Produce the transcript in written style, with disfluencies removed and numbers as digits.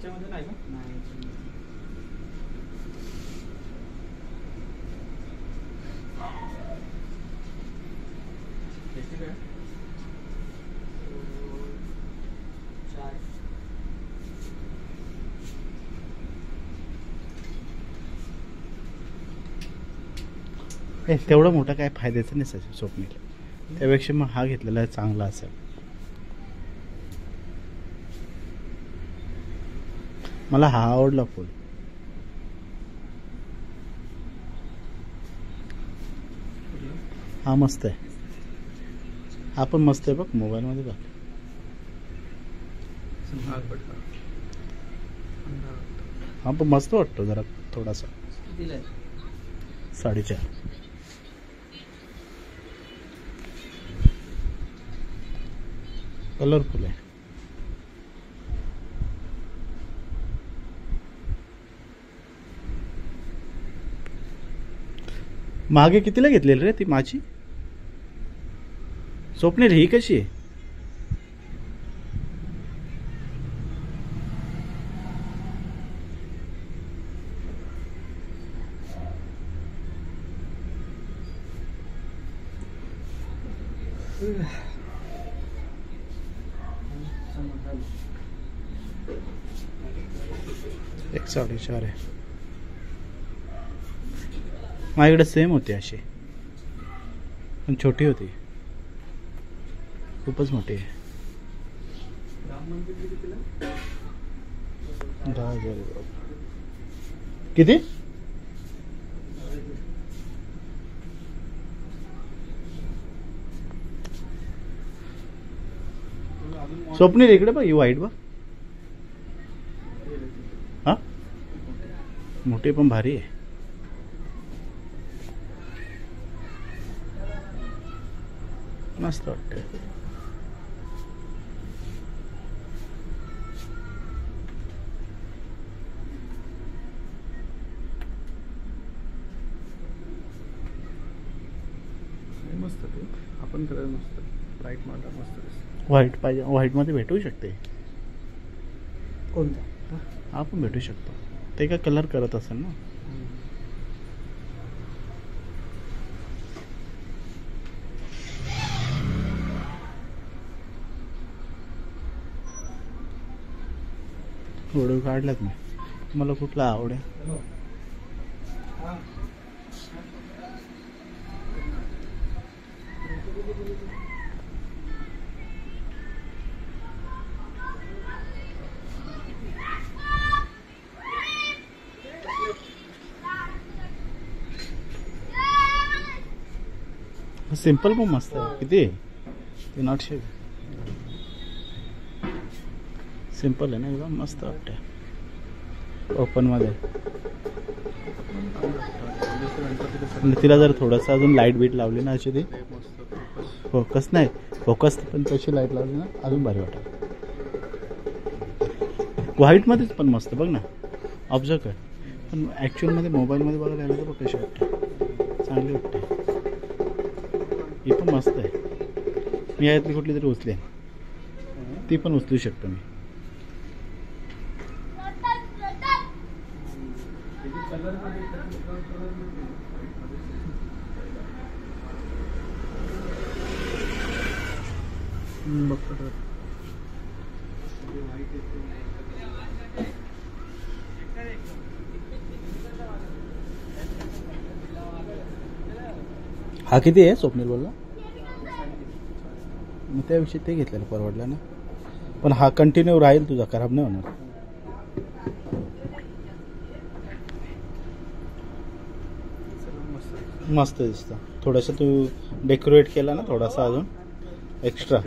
याच्यामध्ये नाही का? नाही. किती काय? 4. तेवढा मोठा काय फायद्याचं नाही स्वप्नील, त्यापेक्षा मग हा घेतलेला चांगला असेल. मला हा आवडला फुल. हा मस्त आहे, हा पण मस्त आहे बघ, मोबाईल मध्ये बघ. हा पण मस्त वाटतो जरा थोडासा. 4.5. कलरफुल आहे. मागे कितीला घेतलेली रे ती माझी स्वप्नील? ही कशी आहे? एक 4.5 आहे. माझ्याकडे सेम होती अशी, पण छोटी होती, खूपच मोठी आहे. 10,000. किती? स्वप्नील इकडे बघ, ही वाईट बघ. हा मोठी पण भारी आहे. मस्त वाटते. मस्त ते आपण कलर मस्त, लाईट मांडा मस्त दिसतो. व्हाईट पाहिजे, व्हाईट मध्ये भेटू शकते. कोणता? हा पण भेटू शकतो. ते काय कलर करत असेल ना. व्हिडिओ काढलात मी. मला कुठला आवडेल? सिंपल पण मस्त आहे. किती? 300. सिंपल आहे ना एकदम, मस्त वाटते. ओपन मध्ये तिला जर थोडंसं अजून लाईट बीट लावली ना अशी, ती फोकस नाही, फोकस पण तशी लाईट लावली ना अजून भारी वाटेल. व्हाईट मध्येच पण मस्त बघ ना, ऑब्झर्व कर. पण ॲक्च्युअल मध्ये मोबाईल मध्ये बघायला आलं तर बघ कशी वाटते, चांगली वाटते. ही पण मस्त आहे. मी यातली कुठली तरी उचली, ती पण उचलू शकतो मी. हा किती आहे स्वप्नील बोलला? मग त्याविषयी ते घेतलेलं परवडलं ना. पण हा कंटिन्यू राहील तुझा, खराब नाही होणार. मस्त दिसतं. थोडंसं तू डेकोरेट केला ना थोडासा अजून एक्स्ट्रा.